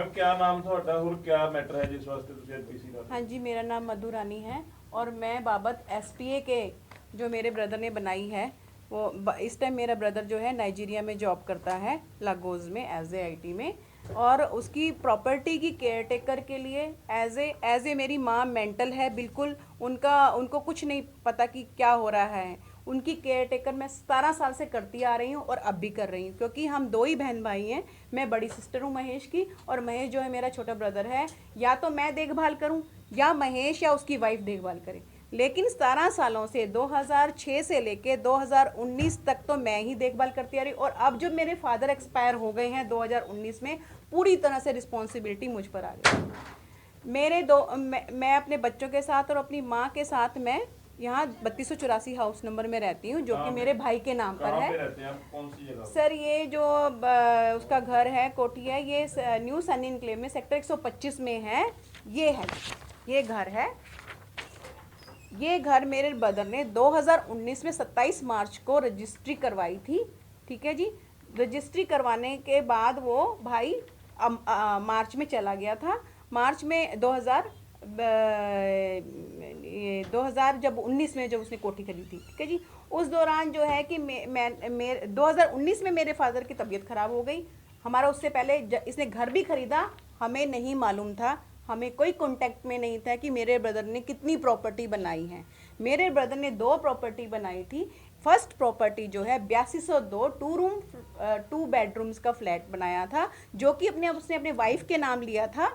Ma'am क्या नाम ਤੁਹਾਡਾ और क्या मैटर है जिस वास्ते ਤੁਸੀਂ एनपीसी कर रहे हो? हाँ जी, मेरा नाम मधु रानी है और मैं बाबत एसपीए के जो मेरे ब्रदर ने बनाई है वो इस टाइम मेरा ब्रदर जो है नाइजीरिया में जॉब करता है लागोज में एज ए आईटी में, और उसकी प्रॉपर्टी की केयर टेकर के लिए एज ए मेरी माँ मेंटल है बिल्कुल। उनको कुछ नहीं पता कि क्या हो रहा है। उनकी केयर टेकर मैं 17 साल से करती आ रही हूँ और अब भी कर रही हूँ, क्योंकि हम दो ही बहन भाई हैं। मैं बड़ी सिस्टर हूँ महेश की, और महेश जो है मेरा छोटा ब्रदर है। या तो मैं देखभाल करूँ या महेश या उसकी वाइफ देखभाल करे, लेकिन 17 सालों से 2006 से लेके 2019 तक तो मैं ही देखभाल करती आ रही। और अब जब मेरे फादर एक्सपायर हो गए हैं 2019 में, पूरी तरह से रिस्पॉन्सिबिलिटी मुझ पर आ गई। मैं अपने बच्चों के साथ और अपनी माँ के साथ मैं यहाँ 3284 हाउस नंबर में रहती हूँ, जो कि मेरे भाई के नाम पर कहाँ है। पे रहते हैं आप, कौन सी जगह पे? सर ये जो उसका घर है कोठी है, ये न्यू सन इनक्लेव में सेक्टर 125 में है। ये है, ये घर है। ये घर मेरे ब्रदर ने 2019 में 27 मार्च को रजिस्ट्री करवाई थी। ठीक है जी। रजिस्ट्री करवाने के बाद वो भाई मार्च में चला गया था। मार्च में 2000 जब 19 में जब उसने कोठी खरीदी थी, ठीक है जी। उस दौरान जो है कि मैं 2019 में मेरे फादर की तबीयत खराब हो गई। हमारा उससे पहले इसने घर भी खरीदा, हमें नहीं मालूम था, हमें कोई कांटेक्ट में नहीं था कि मेरे ब्रदर ने कितनी प्रॉपर्टी बनाई है। मेरे ब्रदर ने 2 प्रॉपर्टी बनाई थी। फर्स्ट प्रॉपर्टी जो है 8202 2 बेडरूम्स का फ्लैट बनाया था, जो कि उसने अपने वाइफ के नाम लिया था।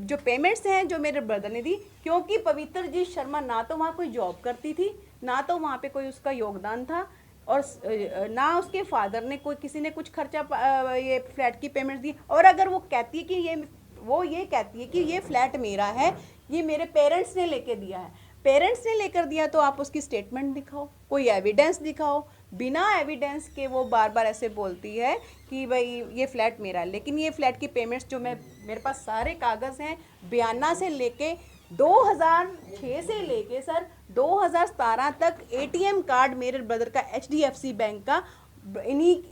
जो पेमेंट्स हैं जो मेरे ब्रदर ने दी, क्योंकि पवित्र जी शर्मा ना तो वहाँ कोई जॉब करती थी, ना तो वहाँ पे कोई उसका योगदान था, और ना उसके फादर ने कोई किसी ने कुछ खर्चा ये फ्लैट की पेमेंट दी। और अगर वो कहती है कि ये कहती है कि ये फ्लैट मेरा है, ये मेरे पेरेंट्स ने लेके दिया है, पेरेंट्स ने लेकर दिया, तो आप उसकी स्टेटमेंट दिखाओ, कोई एविडेंस दिखाओ। बिना एविडेंस के वो बार बार ऐसे बोलती है कि भाई ये फ्लैट मेरा है। लेकिन ये फ्लैट की पेमेंट्स जो मेरे पास सारे कागज़ हैं, बयाना से लेके 2006 से लेके सर 2017 तक एटीएम कार्ड मेरे ब्रदर का एचडीएफसी बैंक का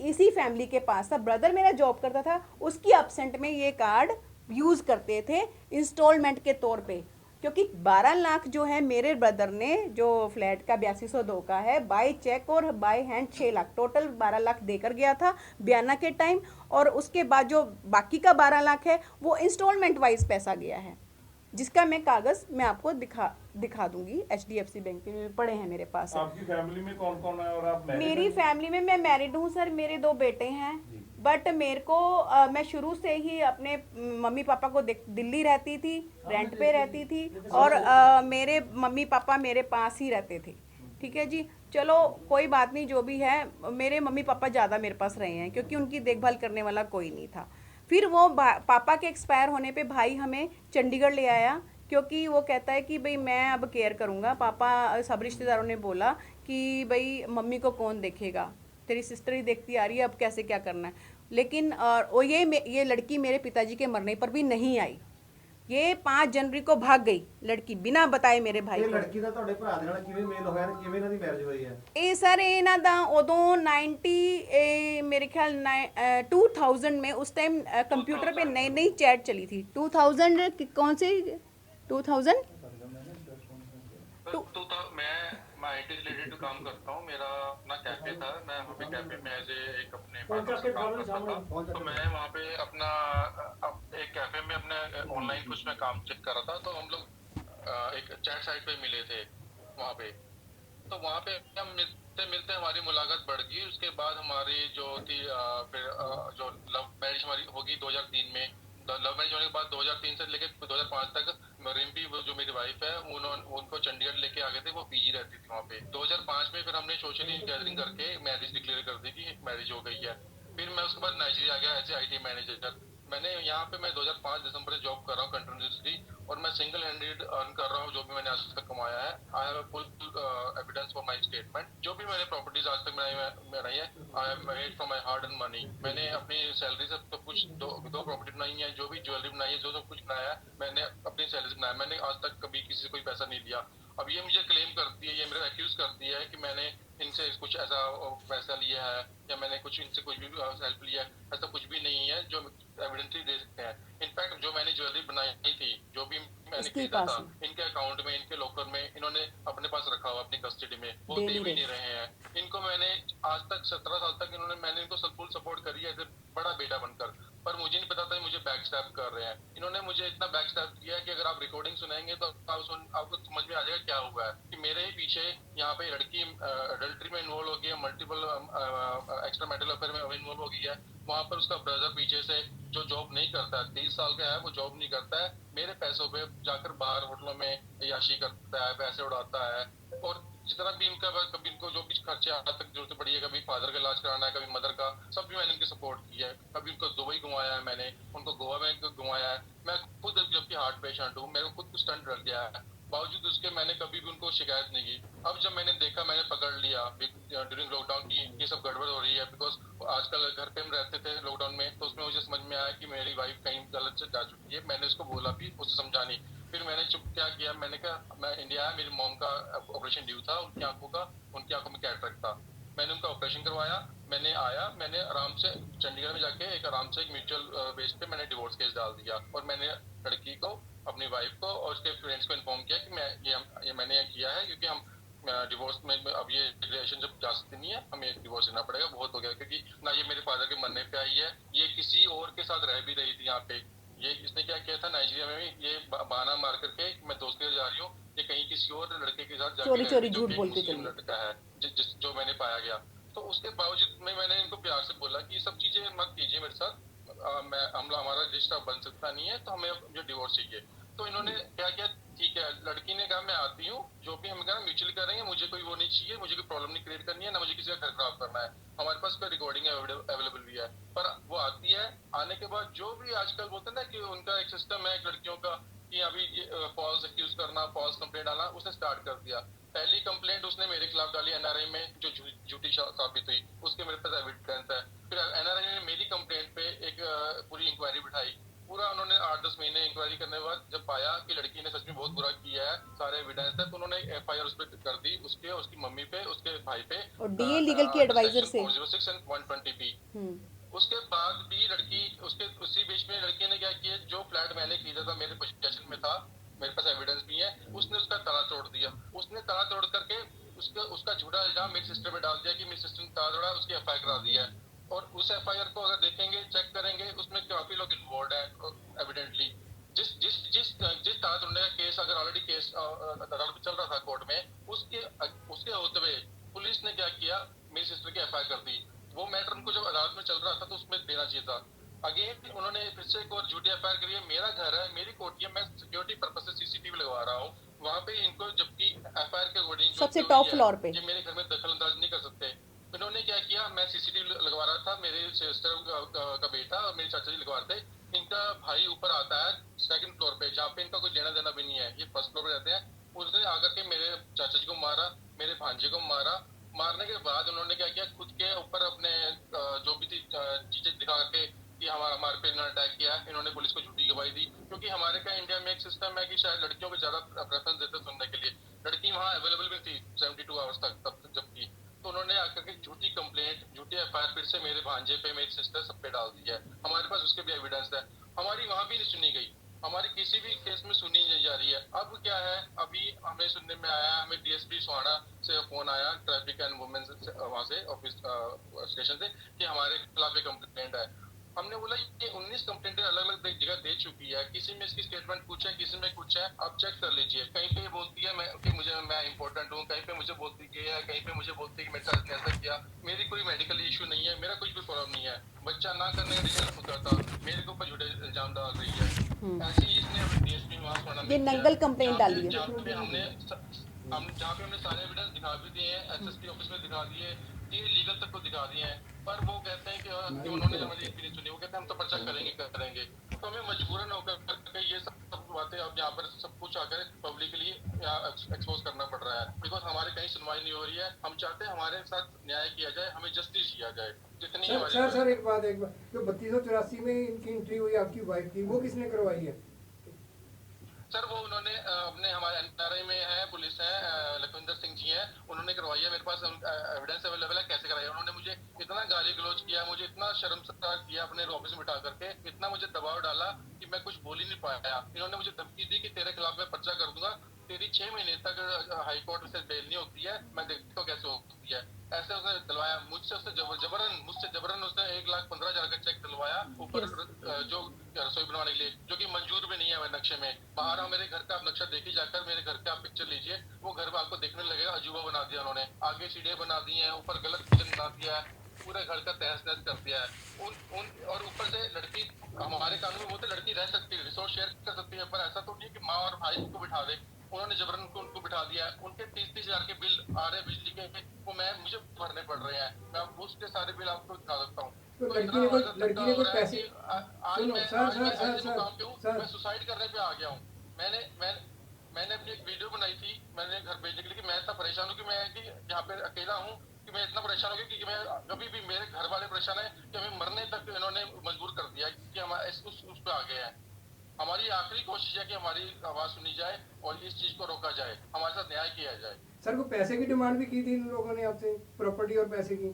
इसी फैमिली के पास था। ब्रदर मेरा जॉब करता था, उसकी एब्सेंट में ये कार्ड यूज़ करते थे इंस्टॉलमेंट के तौर पे, क्योंकि 12 लाख जो है मेरे ब्रदर ने जो फ्लैट का 8202 का है, बाय चेक और by hand 6 lakh, total 12 lakh देकर गया था बयाना के टाइम। और उसके बाद जो बाकी का 12 लाख है वो इंस्टॉलमेंट वाइज पैसा गया है, जिसका मैं कागज़ मैं आपको दिखा दूंगी। एचडीएफसी बैंक में पड़े हैं मेरे पास। आपकी फैमिली में कौन कौन है और आप मैरिड मेरी हैं? फैमिली में मैं मैरिड हूँ सर, मेरे 2 बेटे हैं। बट मेरे को मैं शुरू से ही अपने मम्मी पापा को दिल्ली रहती थी, रेंट पे रहती थी, और मेरे मम्मी पापा मेरे पास ही रहते थे। ठीक है जी। चलो कोई बात नहीं, जो भी है, मेरे मम्मी पापा ज़्यादा मेरे पास रहे हैं, क्योंकि उनकी देखभाल करने वाला कोई नहीं था। फिर वो पापा के एक्सपायर होने पे भाई हमें चंडीगढ़ ले आया, क्योंकि वो कहता है कि भाई मैं अब केयर करूँगा। पापा सब रिश्तेदारों ने बोला कि भाई मम्मी को कौन देखेगा, तेरी सिस्टर ही देखती आ रही है, अब कैसे क्या करना है। लेकिन और ये लड़की मेरे पिताजी के मरने पर भी नहीं आई। ये 5 जनवरी को भाग गई लड़की, बिना बताए मेरे भाई ਇਹ को। ਲੜਕੀ ਦਾ ਤੁਹਾਡੇ ਭਰਾ ਦੇ ਨਾਲ ਕਿਵੇਂ ਮੇਲ ਹੋਇਆ ਤੇ ਕਿਵੇਂ ਇਹਨਾਂ ਦੀ ਮੈਰਿਜ ਹੋਈ ਹੈ? ਇਹ ਸਰ ਇਹਨਾਂ ਦਾ ਉਦੋਂ 90 मेरे ख्याल 2000 में, उस टाइम कंप्यूटर पे नई नई चैट चली थी। 2000 कौन से 2000 मैं आईटी रिलेटेड काम करता हूँ। मेरा अपना कैफे था, मैं वहाँ पे कैफे में एज एक अपने पार्टनर से काम करता था। तो मैं वहाँ पे अपना एक कैफे में अपने ऑनलाइन कुछ मैं काम चेक कर रहा था, तो हम लोग एक चैट साइट पे मिले थे वहाँ पे। तो वहाँ पे हम मिलते मिलते हमारी मुलाकात बढ़ गई। उसके बाद हमारी जो थी फिर जो लव मैरिज हमारी होगी 2003 में। लव मैरिज होने के बाद 2003 से लेकर 2005 तक रिम्पी जो मेरी वाइफ है उनको चंडीगढ़ लेके आ गए थे, वो पीजी रहती थी वहाँ पे। 2005 में फिर हमने सोशली गैदरिंग करके मैरिज डिक्लेयर कर दी कि मैरिज हो गई है। फिर मैं उसके बाद नाइजीरिया आ गया एज आईटी मैनेजर। मैंने यहाँ पे मैं 2005 दिसंबर से जॉब कर रहा हूँ कंटिन्यूसली, और मैं सिंगल हैंडेड अर्न कर रहा हूँ जो भी मैंने आज तक कमाया है। I have full evidence for my statement. जो भी मैंने प्रॉपर्टीज आज तक बनाई है, I have made from my hard and money. मैंने अपनी सैलरी से तो कुछ दो प्रॉपर्टी बनाई है, जो भी ज्वेलरी बनाई है, जो सब कुछ बनाया है मैंने अपनी सैलरी से बनाया। मैंने आज तक कभी किसी से कोई पैसा नहीं लिया। अब ये मुझे क्लेम करती है, ये मेरे एक्यूज करती है कि मैंने इनसे कुछ ऐसा पैसा लिया है या मैंने कुछ इनसे कुछ भी हेल्प लिया है, ऐसा कुछ भी नहीं है जो एविडेंटली दे सकते हैं। इनफैक्ट जो मैंने ज्वेलरी बनाई थी, जो भी मैंने इसके खरीदा पास था, है इनके अकाउंट में, इनके लॉकर में इन्होंने अपने पास रखा हुआ, अपनी कस्टडी में, वो दे डेली भी रेट। नहीं रहे हैं। इनको मैंने आज तक 17 साल तक मैंने इनको फुल सपोर्ट करी है, बड़ा बेटा बनकर, पर मुझे नहीं पता था मुझे बैक स्टैप कर रहे हैं। इन्होंने मुझे इतना बैक स्टैप किया है कि अगर आप रिकॉर्डिंग सुनाएंगे तो आपको समझ में आ जाएगा क्या हुआ है कि मेरे ही पीछे यहाँ पे लड़की अडल्ट्री में इन्वॉल्व हो गई है, मल्टीपल एक्स्ट्रा मैरिटल अफेयर में इन्वॉल्व हो गई है। वहां पर उसका ब्रदर पीछे से जो जॉब नहीं करता है, 30 साल का है, वो जॉब नहीं करता है, मेरे पैसों पे जाकर बाहर होटलों में याशी करता है, पैसे उड़ाता है। और जितना भी इनका कभी इनको जो भी खर्चे आज तक जरूरत पड़ी है, कभी फादर का इलाज कराना है, कभी मदर का, सब भी मैंने इनकी सपोर्ट की है। कभी उनको दुबई घुमाया है मैंने, उनको गोवा में घुमाया है। मैं खुद जबकि हार्ट पेशेंट हूँ, मेरे को खुद स्टंट लग गया है, बावजूद उसके मैंने कभी भी उनको शिकायत नहीं की। अब जब मैंने देखा, मैंने पकड़ लिया ड्यूरिंग लॉकडाउन की ये सब गड़बड़ हो रही है, बिकॉज आजकल घर पे हम रहते थे लॉकडाउन में, तो उसमें मुझे समझ में आया कि मेरी वाइफ कहीं गलत से जा चुकी है। मैंने उसको बोला भी, उससे समझा नहीं। फिर मैंने चुप क्या किया, मैंने कहा मैं इंडिया आया, मेरी मॉम का ऑपरेशन ड्यू था, उनकी आंखों का, उनकी आंखों में कैटरेक्ट था। मैंने उनका ऑपरेशन करवाया, मैंने आया, मैंने आराम से चंडीगढ़ में जाके एक आराम से एक म्यूचुअल बेस पे मैंने डिवोर्स केस डाल दिया। और मैंने लड़की को, अपनी वाइफ को और उसके पेरेंट्स को इन्फॉर्म किया कि मैं ये मैंने ये किया है, क्योंकि हम डिवोर्स में अब ये रिलेशनशिप जा सकती नहीं है, हमें डिवोर्स लेना पड़ेगा, बहुत हो गया। क्योंकि ना ये मेरे फादर के मरने पे आई है, ये किसी और के साथ रह भी रही थी यहाँ पे। ये इसने क्या किया था नाइजीरिया में भी, ये बहाना मार करके मैं दोस्त के घर जा रही हूँ, ये कहीं किसी और लड़के के साथ जाके चोरी रह चोरी रही, जो झूठ कि एक बोलते मुस्लिम चले। लड़का है, जो मैंने पाया गया। तो उसके बावजूद में मैंने इनको प्यार से बोला कि ये सब चीजें मत कीजिए मेरे साथ, मैं हमारा रिश्ता बन सकता नहीं है, तो हमें मुझे डिवोर्स चाहिए। तो इन्होंने क्या किया, ठीक है, लड़की ने कहा मैं आती हूँ, जो भी हम कहा म्यूचुअली करेंगे, मुझे कोई वो नहीं चाहिए, मुझे कोई प्रॉब्लम नहीं क्रिएट करनी है, ना मुझे किसी का घर खराब करना है। हमारे पास कोई रिकॉर्डिंग अवेलेबल भी है। पर वो आती है, आने के बाद जो भी आजकल बोलते हैं ना कि उनका एक सिस्टम है लड़कियों का कि अभी फॉल्स एक्यूज करना, फॉल्स कंप्लेंट डालना, उसने स्टार्ट कर दिया। पहली कंप्लेंट उसने मेरे खिलाफ डाली एनआरआई में, जो झूठी साबित हुई, उसके मेरे पास एविडेंस है। फिर एनआरआई ने मेरी कंप्लेंट पे एक पूरी इंक्वायरी बिठाई। पूरा उन्होंने 8-10 महीने इंक्वायरी करने के बाद जब पाया कि लड़की ने सच में बहुत बुरा किया है, सारे एविडेंस है, तो उन्होंने एफआईआर उस पर कर दी, उसके, उसकी मम्मी पे, उसके भाई पे, और डीए लीगल की एडवाइजर से। 406 एंड 120 उसके बाद भी लड़की, उसके उसी बीच में लड़की ने क्या किया, जो फ्लैट मैंने खरीदा था, मेरे पोजीशन में था, मेरे पास एविडेंस भी है, उसने उसका ताला तोड़ दिया। उसने ताला तोड़ करके उसका झूठा इल्जाम मेरी सिस्टर में डाल दिया कि मेरी सिस्टर ने ताला तोड़ा, उसकी एफआईआर करा दी है। और उस एफआईआर को अगर देखेंगे, चेक करेंगे, उसमें काफी लोग इन्वॉल्व है एविडेंटली। जिस जिस जिस जिस ताला तोड़ने का केस अगर ऑलरेडी केस अदालत में चल रहा था कोर्ट में, उसके होते हुए पुलिस ने क्या किया, मेरी सिस्टर की एफआईआर कर दी। वो मैटर उनको जब अदालत में चल रहा था तो उसमें देना चाहिए था। अगेन उन्होंने फिर से एक और झूठी एफआईआर करी है, मेरा घर है, मेरी कोठी है, मैं सिक्योरिटी पर्पज से सीसीटीवी लगवा रहा हूँ वहां पे इनको, जबकि एफआईआर के अकॉर्डिंग सबसे टॉप फ्लोर पे। ये मेरे घर में दखल अंदाज नहीं कर सकते। इन्होंने क्या किया, मैं सीसीटीवी लगवा रहा था, मेरे सिस्टर का बेटा और मेरे चाचा जी लगवा रहे थे। इनका भाई ऊपर आता है सेकंड फ्लोर पे, जहाँ पे इनका कोई लेना देना भी नहीं है, ये फर्स्ट फ्लोर पे रहते हैं। उसने आकर के मेरे चाचा जी को मारा, मेरे भांजे को मारा। मारने के बाद उन्होंने क्या किया, खुद के ऊपर अपने जो भी थी चीजें दिखा के कि हमारे पे इन्होंने अटैक किया। इन्होंने पुलिस को झूठी गवाही दी, क्योंकि हमारे का इंडिया में एक सिस्टम है कि शायद लड़कियों को ज्यादा प्रेफरेंस देते सुनने के लिए। लड़की वहाँ अवेलेबल भी थी 72 आवर्स तक, तब तक जबकि। तो उन्होंने आकर के झूठी कंप्लेंट, झूठी एफआईआर फिर से मेरे भांजे पे, मेरी सिस्टर सब पे डाल दी है। हमारे पास उसके भी एविडेंस है। हमारी वहाँ भी नहीं सुनी गई, हमारी किसी भी केस में सुनी नहीं जा रही है। अब क्या है, अभी हमें सुनने में आया, हमें डीएसपी सोहाना से फोन आया, ट्रैफिक एंड वुमेन से, वहाँ से ऑफिस स्टेशन से, कि हमारे खिलाफ एक कंप्लेंट है। हमने बोला ये 19 कंप्लेंटें अलग अलग जगह दे चुकी है, किसी में इसकी स्टेटमेंट कुछ है, किसी में कुछ है, आप चेक कर लीजिए। कहीं पे बोलती है मैं इंपॉर्टेंट हूँ, कहीं पे मुझे बोलती है, कहीं पे मुझे बोलती है कि मेरे साथ इसने ऐसा किया। मेरी कोई मेडिकल इशू नहीं है, मेरा कुछ भी प्रॉब्लम नहीं है, बच्चा ना करने का रीजन खुद करता, मेरे के ऊपर झूठे इल्जाम डाल रही है। ऐसे ही इसने अपने डीएसपी ये नंगल कंप्लेंट डाली है। जहाँ पे हमने सारे एविडेंस दिखा भी दिए हैं, एसएसपी ऑफिस में दिखा दिए, ये लीगल तक को दिखा दिए हैं, पर वो कहते हैं कि उन्होंने हमारी एक भी नहीं सुनी। वो कहते हैं हम तो पर्चा करेंगे। तो हमें मजबूरन होकर ये सब बातें अब यहाँ पर सब कुछ आकर पब्लिकली एक्सपोज करना पड़ रहा है, बिकॉज हमारे कहीं सुनवाई नहीं हो रही है। हम चाहते हैं हमारे साथ न्याय किया जाए, हमें जस्टिस किया जाए जितनी सर एक बात जो 3283 में इनकी एंट्री हुई आपकी वाइफ की, वो किसने करवाई है? सर वो उन्होंने अपने हमारे एनआरआई में है, पुलिस है, लखविंदर सिंह जी हैं, उन्होंने करवाई है। मेरे पास एविडेंस अवेलेबल है कैसे कराई। उन्होंने मुझे इतना गाली गलौज किया, मुझे इतना शर्मसार किया अपने ऑफिस में बिठा करके, इतना मुझे दबाव डाला कि मैं कुछ बोल ही नहीं पाया। इन्होंने मुझे धमकी दी कि तेरे खिलाफ मैं पर्चा कर दूंगा, तेरी 6 महीने तक हाई कोर्ट से बेल नहीं होती है, मैं देखता हूँ कैसे होती है। ऐसे उसने दिलवाया मुझसे, उसने जबरन उसने 1,15,000 का चेक दिलवाया ऊपर जो रसोई बनवाने के लिए, जो कि मंजूर भी नहीं है मेरे नक्शे में। बाहर मेरे घर का आप नक्शा देखिए जाकर, मेरे घर का आप पिक्चर लीजिए, वो घर आपको देखने लगेगा अजूबा बना दिया उन्होंने। आगे सीढ़ियां बना दी हैं, ऊपर गलत किचन बना दिया है, पूरे घर का तहस नहस कर दिया है। और ऊपर से लड़की, हमारे कानून में बोलते लड़की रह सकती है, रिसोर्स शेयर कर सकती है, पर ऐसा तो नहीं कि माँ और भाई को बिठा दे। उन्होंने जबरन उनको बिठा दिया है। उनके 30-30 हजार के बिल आ रहे हैं बिजली के, वो मुझे भरने पड़ रहे हैं। मैं उसके सारे बिल आपको दिखा सकता हूँ। तो लड़की ने कोई पैसे, सुनो सर, मैं सुसाइड करने पे आ गया हूँ। मैंने अपनी एक वीडियो बनाई थी, मैंने घर भेजने के लिए कि मैं इतना परेशान हूँ कि मैं यहाँ पे अकेला हूँ, कि मैं इतना परेशान हो गया कि मैं कभी भी, मेरे घर वाले परेशान है कि हमें मरने तक इन्होंने मजबूर कर दिया कि हम उस पे आ गए हैं। हमारी आखिरी कोशिश है कि हमारी आवाज सुनी जाए और इस चीज को रोका जाए, हमारे साथ न्याय किया जाए। सर को पैसे की डिमांड भी की थी इन लोगों ने आपसे, प्रॉपर्टी और पैसे की।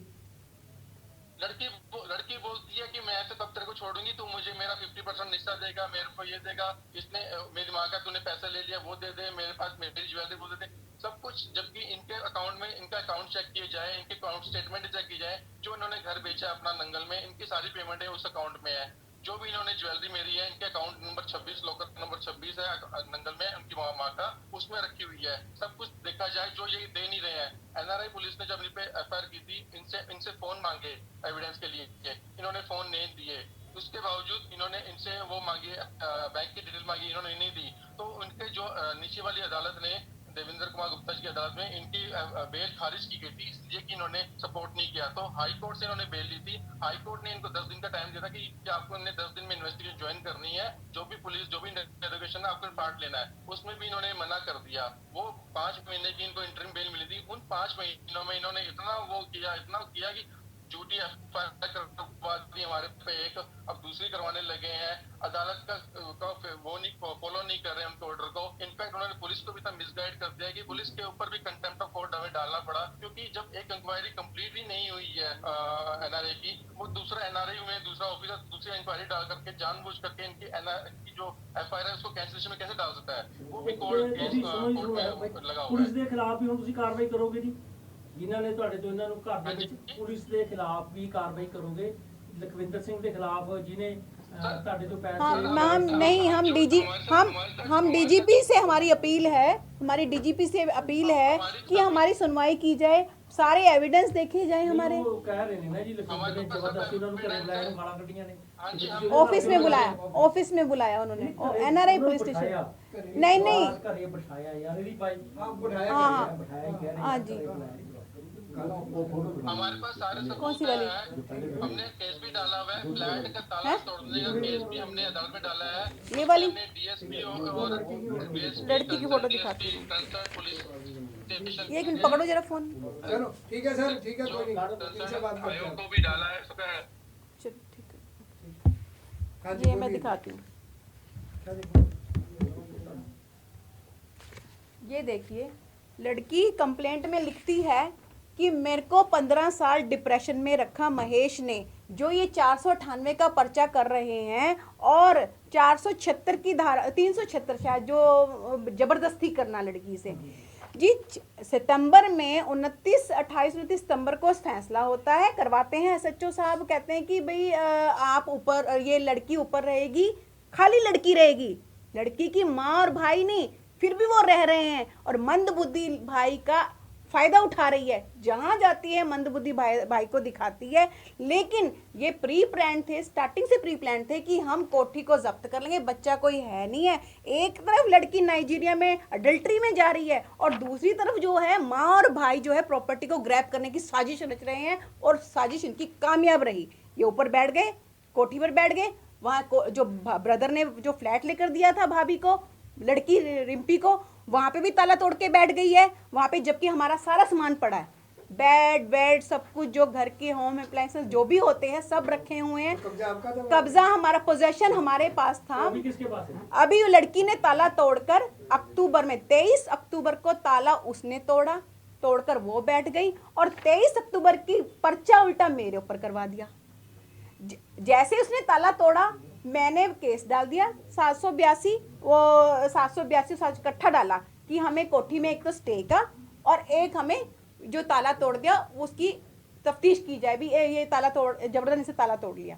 लड़की बोलती है कि मैं ऐसे तब तेरे को छोड़ूंगी, तू मुझे मेरा 50% हिस्सा देगा, मेरे को ये देगा, इसने मेरी माँ का तूने पैसा ले लिया वो दे दे, मेरे पास मेरी ज्वेलरी वो दे दे, सब कुछ। जबकि इनके अकाउंट में, इनका अकाउंट चेक किया जाए, इनके अकाउंट स्टेटमेंट चेक की जाए, जो इन्होंने घर बेचा अपना नंगल में, इनकी सारी पेमेंट है उस अकाउंट में है। जो भी इन्होंने ज्वेलरी मेरी है, इनके अकाउंट नंबर 26, लॉकर नंबर 26 है नंगल में, उनकी माँ का, उसमें रखी हुई है। सब कुछ देखा जाए, जो ये दे नहीं रहे हैं। एनआरआई पुलिस ने जब इन पे एफआईआर की थी, इनसे फोन मांगे एविडेंस के लिए, इन्होंने फोन नहीं दिए। उसके बावजूद इन्होंने इनसे वो मांगी, बैंक की डिटेल मांगी, इन्होंने नहीं दी। तो उनके जो नीचे वाली अदालत ने, देवेंद्र कुमार गुप्ता जी की अदालत में, इनकी बेल खारिज की गई थी, इसलिए कि इन्होंने सपोर्ट नहीं किया। तो हाई कोर्ट से इन्होंने बेल ली थी। हाई कोर्ट ने इनको 10 दिन का टाइम दिया था कि आपको इन्हें 10 दिन में इन्वेस्टिगेशन ज्वाइन करनी है, जो भी पुलिस, जो भी इंटेरोगेशन है, आपको पार्ट लेना है। उसमें भी इन्होंने मना कर दिया। वो 5 महीने की इनको इंटरिम बेल मिली थी। उन 5 महीनों में इन्होंने इतना किया कि झूठी एफआईआर करवा दी हमारे पे एक, अब दूसरी करवाने लगे हैं। अदालत का वो नहीं फॉलो नहीं कर रहे हैं उनके ऑर्डर को। इनफैक्ट उन्होंने पुलिस को भी इतना मिसगाइड कर दिया कि पुलिस के ऊपर भी कंटेम्प्ट ऑफ कोर्ट हमें डालना पड़ा, क्योंकि जब एक इंक्वायरी कंप्लीट ही नहीं हुई है एनआरए की, वो दूसरा एनआरए में दूसरा ऑफिसर दूसरी इंक्वायरी डाल करके जानबूझ करके इनकी जो एफआईआर है उसको कैंसिलेशन में कैसे डाल सकता है? वो भी कोर्ट में लगा हुआ है। ਪੁਲਿਸ ਦੇ ਖਿਲਾਫ ਵੀ ਹੁਣ ਤੁਸੀਂ ਕਾਰਵਾਈ ਕਰੋਗੇ ਜੀ, ਜਿਨ੍ਹਾਂ ਨੇ ਤੁਹਾਡੇ ਤੋਂ ਇਹਨਾਂ ਨੂੰ ਘਰ ਦੇ ਵਿੱਚ, ਪੁਲਿਸ ਦੇ ਖਿਲਾਫ ਵੀ ਕਾਰਵਾਈ ਕਰੋਗੇ? ਲਖਵਿੰਦਰ ਸਿੰਘ ਦੇ ਖਿਲਾਫ ਜਿਹਨੇ ਤੁਹਾਡੇ ਤੋਂ ਪੈਸੇ, हम नहीं, हम डीजीपी से हमारी अपील है, हमारी डीजीपी से अपील है कि हमारी सुनवाई की जाए, सारे एविडेंस देखे जाए हमारे। ਉਹ ਕਹਿ ਰਹੇ ਨੇ ਨਾ ਜੀ ਲਖਵਿੰਦਰ ਨੇ ਜ਼ਬਰਦस्ती ਉਹਨਾਂ ਨੂੰ ਘਰੇ बुलाया, ਨੂੰ ਗਾਲਾਂ ਕੱਢੀਆਂ ਨੇ। ऑफिस में बुलाया उन्होंने, एनआरआई पुलिस स्टेशन। नहीं ਘਰੇ ਬਿਠਾਇਆ ਯਾਰ, ਇਹਦੀ ਭਾਈ बिठाया, हाँ ਬਿਠਾਇਆ ਹੀ ਕਹਿ ਰਹੇ हाँ जी। हमारे पास सारे सबूत कौन सी वाली? है। हमने केस भी डाला हुआ है, फ्लैट का ताला तोड़ने का केस भी हमने अदालत में डाला है। ये वाली हमने डीएसपी और लड़की की फोटो दिखाती हूँ। पुलिस स्टेशन, एक मिनट पकड़ो जरा फोन। चलो ठीक है सर, ठीक है, कोई नहीं, इनसे बात करते आयोग हैं। को भी डाला है सबका। चलो ठीक है, हाँ ये मैं बोलिए। दिखाती हूँ। क्या दिखाओ? ये देखिए, लड़की कंप्लेंट में लिखती है कि मेरे को 15 साल डिप्रेशन में रखा महेश ने, जो ये 498 का पर्चा कर रहे हैं और 476 की धारा, 376 शायद, जो जबरदस्ती करना लड़की से जी। सितंबर में 28-29 सितंबर को फैसला होता है, करवाते हैं एसएचओ साहब, कहते हैं कि भाई आप ऊपर, ये लड़की ऊपर रहेगी, खाली लड़की रहेगी, लड़की की माँ और भाई नहीं। फिर भी वो रह रहे हैं और मंदबुद्धि भाई का फायदा उठा रही है, जहां जाती है मंदबुद्धि भाई को दिखाती है। लेकिन ये प्री प्लान थे, स्टार्टिंग से प्री प्लान थे कि हम कोठी को जब्त कर लेंगे, बच्चा कोई है नहीं है। एक तरफ लड़की नाइजीरिया में अडल्ट्री में जा रही है और दूसरी तरफ जो है माँ और भाई जो है प्रॉपर्टी को ग्रैब करने की साजिश रच रहे हैं, और साजिश इनकी कामयाब रही। ये ऊपर बैठ गए, कोठी पर बैठ गए, वहाँ जो ब्रदर ने जो फ्लैट लेकर दिया था भाभी को, लड़की रिम्पी को, वहां पे भी ताला तोड़ के बैठ गई है वहां पे, जबकि हमारा सारा सामान पड़ा है। बेड वेड सब कुछ जो घर के होम अप्लायंसेस जो भी होते हैं सब रखे हुए हैं। कब्जा आपका था? कब्जा हमारा, पोजेशन हमारे पास था। अभी किसके पास है? अभी वो लड़की ने ताला तोड़कर अक्टूबर में 23 अक्टूबर को ताला उसने तोड़कर वो बैठ गई और 23 अक्टूबर की पर्चा उल्टा मेरे ऊपर करवा दिया। जैसे उसने ताला तोड़ा मैंने केस डाल दिया 782, वो 782 साल इकट्ठा डाला कि हमें कोठी में एक तो स्टे का और एक हमें जो ताला तोड़ दिया उसकी तफ्तीश की जाए भी, ये ताला तोड़ जबरदस्ती से ताला तोड़ लिया।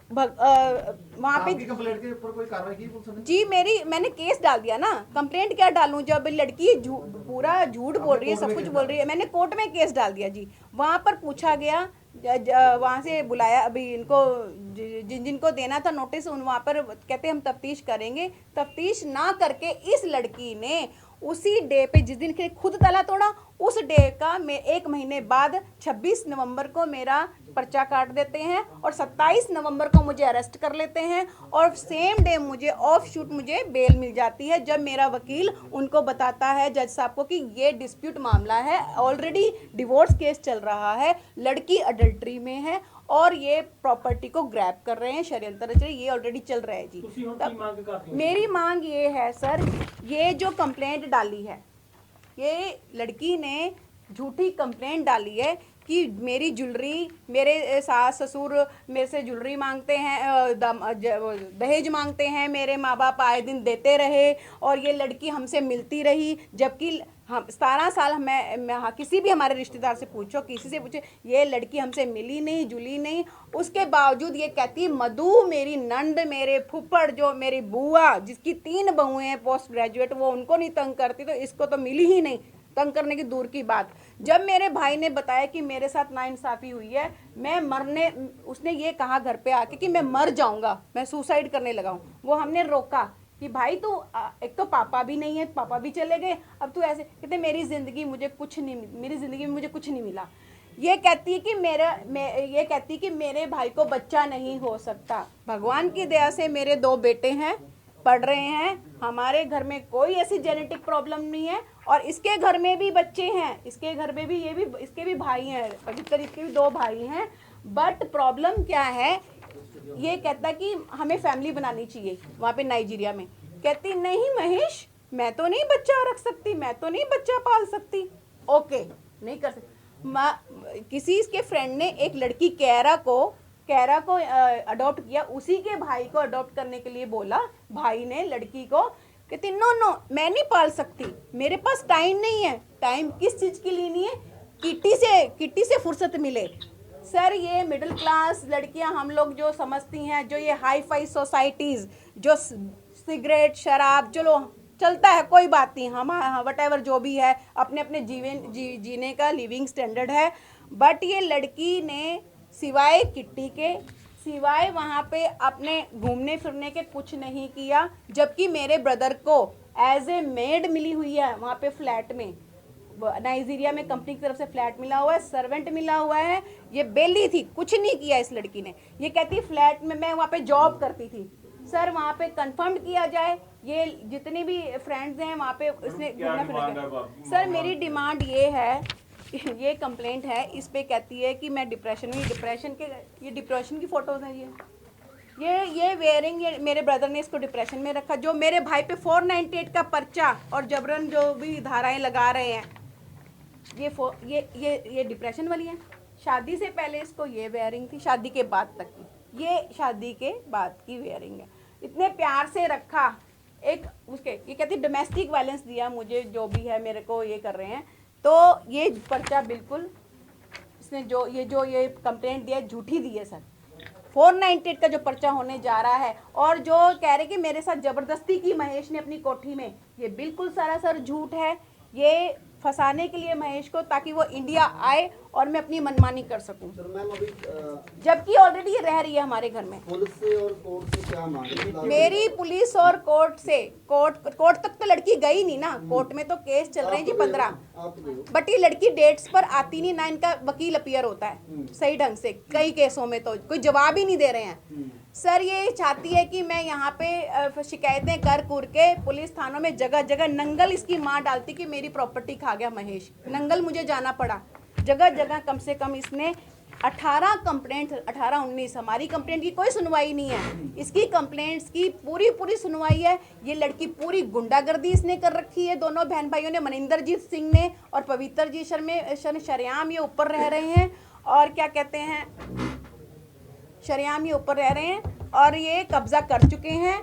वहाँ पे आपकी कंप्लेंट के ऊपर कोई कार्रवाई की पुलिस ने? जी मैंने केस डाल दिया ना। कंप्लेंट क्या डालूं जब लड़की पूरा झूठ बोल रही है, सब कुछ बोल रही है। मैंने कोर्ट में केस डाल दिया जी। वहाँ पर पूछा गया, वहाँ से बुलाया अभी इनको जिनको देना था नोटिस, उन वहाँ पर कहते हम तफ्तीश करेंगे। तफ्तीश ना करके इस लड़की ने उसी डे पे जिस दिन के खुद ताला तोड़ा उस डे का मैं 1 महीने बाद 26 नवंबर को मेरा पर्चा काट देते हैं और 27 नवंबर को मुझे अरेस्ट कर लेते हैं और सेम डे मुझे ऑफ शूट मुझे बेल मिल जाती है जब मेरा वकील उनको बताता है जज साहब को कि ये डिस्प्यूट मामला है, ऑलरेडी डिवोर्स केस चल रहा है, लड़की अडल्ट्री में है और ये प्रॉपर्टी को ग्रैब कर रहे हैं, षड्यंत्र रच रहे हैं, ये ऑलरेडी चल रहा है जी। ਤੁਸੀਂ ਹੁਣ ਕੀ ਮੰਗ ਕਰਦੇ ਹੋ? मेरी मांग ये है सर, ये जो कंप्लेंट डाली है, ये लड़की ने झूठी कंप्लेंट डाली है कि मेरी ज्वेलरी, मेरे सास ससुर मेरे से ज्वेलरी मांगते हैं, दहेज मांगते हैं, मेरे माँ बाप आए दिन देते रहे और ये लड़की हमसे मिलती रही, जबकि हम 17 साल मैं किसी भी हमारे रिश्तेदार से पूछो, किसी से पूछे, ये लड़की हमसे मिली नहीं जुली नहीं। उसके बावजूद ये कहती मधु मेरी नंद, मेरे फुफड़, जो मेरी बुआ जिसकी 3 बहुएं हैं पोस्ट ग्रेजुएट, वो उनको नहीं तंग करती तो इसको तो मिली ही नहीं। तंग करने की दूर की बात। जब मेरे भाई ने बताया कि मेरे साथ नाइंसाफ़ी हुई है, मैं मरने, उसने ये कहा घर पे आके कि मैं मर जाऊंगा, मैं सुसाइड करने लगा हूँ। वो हमने रोका कि भाई तू एक तो पापा भी नहीं है, पापा भी चले गए, अब तू ऐसे कहते मेरी ज़िंदगी में मुझे कुछ नहीं मिला। ये कहती है कि मेरे भाई को बच्चा नहीं हो सकता। भगवान की दया से मेरे 2 बेटे हैं, पढ़ रहे हैं, हमारे घर में कोई ऐसी जेनेटिक प्रॉब्लम नहीं है और इसके घर में भी बच्चे हैं, इसके घर में भी इसके भी भाई हैं, पवित्र इसके भी 2 भाई हैं। बट प्रॉब्लम क्या है, ये कहता कि हमें फैमिली बनानी चाहिए वहाँ पे नाइजीरिया में। कहती नहीं महेश, मैं तो नहीं बच्चा रख सकती, मैं तो नहीं बच्चा पाल सकती। ओके, नहीं कर सकती। किसी इसके फ्रेंड ने एक लड़की कैरा को अडॉप्ट किया, उसी के भाई को अडॉप्ट करने के लिए बोला। भाई ने लड़की को कहती नो मैं नहीं पाल सकती, मेरे पास टाइम नहीं है। टाइम किस चीज़ की लेनी है? किट्टी से फुर्सत मिले। सर ये मिडिल क्लास लड़कियां हम लोग जो समझती हैं, जो ये हाई फाई सोसाइटीज़, जो सिगरेट शराब चलो चलता है कोई बात नहीं, हम वटेवर जो भी है अपने अपने जीने का लिविंग स्टैंडर्ड है। बट ये लड़की ने सिवाय किट्टी के, सिवाय वहाँ पे अपने घूमने फिरने के कुछ नहीं किया। जबकि मेरे ब्रदर को एज ए मेड मिली हुई है वहाँ पे फ्लैट में, नाइजीरिया में कंपनी की तरफ से फ्लैट मिला हुआ है, सर्वेंट मिला हुआ है। ये बेली थी, कुछ नहीं किया इस लड़की ने। ये कहती फ्लैट में मैं वहाँ पे जॉब करती थी। सर वहाँ पे कंफर्म किया जाए, ये जितने भी फ्रेंड्स हैं वहाँ पे इसने घूमना फिरना। सर मेरी डिमांड ये है, ये कंप्लेंट है, इस पे कहती है कि मैं डिप्रेशन में, ये डिप्रेशन की फोटोज हैं, ये वेयरिंग, ये मेरे ब्रदर ने इसको डिप्रेशन में रखा। जो मेरे भाई पे 498 का पर्चा और जबरन जो भी धाराएं लगा रहे हैं, ये डिप्रेशन वाली है। शादी से पहले इसको ये वेयरिंग थी, शादी के बाद तक की, ये शादी के बाद की वेयरिंग है। इतने प्यार से रखा, एक उसके ये कहती डोमेस्टिक वायलेंस दिया मुझे, जो भी है मेरे को ये कर रहे हैं। तो ये पर्चा बिल्कुल इसने जो ये कंप्लेंट दिया झूठी दी है सर। 498 का जो पर्चा होने जा रहा है और जो कह रहे कि मेरे साथ ज़बरदस्ती की महेश ने अपनी कोठी में, ये बिल्कुल सरासर झूठ है। ये फंसाने के लिए महेश को, ताकि वो इंडिया आए और मैं अपनी मनमानी कर सकूं। सर मैम अभी जबकि ऑलरेडी ये रह रही है हमारे घर में। पुलिस से और कोर्ट से क्या मांग? मेरी पुलिस और कोर्ट से, कोर्ट तक तो लड़की गई नहीं ना, कोर्ट में तो केस चल रहे हैं जी 15। बट ये लड़की डेट्स पर आती नहीं ना, इनका वकील अपीयर होता है सही ढंग से, कई केसों में तो कोई जवाब ही नहीं दे रहे हैं। सर ये चाहती है कि मैं यहाँ पे शिकायतें कर के पुलिस थानों में जगह जगह नंगल इसकी माँ डालती कि मेरी प्रॉपर्टी खा गया महेश, नंगल मुझे जाना पड़ा। जगह जगह कम से कम इसने 18 कंप्लेंट, 18-19 हमारी कंप्लेंट की कोई सुनवाई नहीं है, इसकी कंप्लेंट्स की पूरी सुनवाई है। ये लड़की पूरी गुंडागर्दी इसने कर रखी है, दोनों बहन भाइयों ने, मनिंदरजीत सिंह ने और पवित्र जी शरेआम ये ऊपर रह रहे हैं, और क्या कहते हैं, शरेआम ये ऊपर रह रहे हैं और ये कब्जा कर चुके हैं।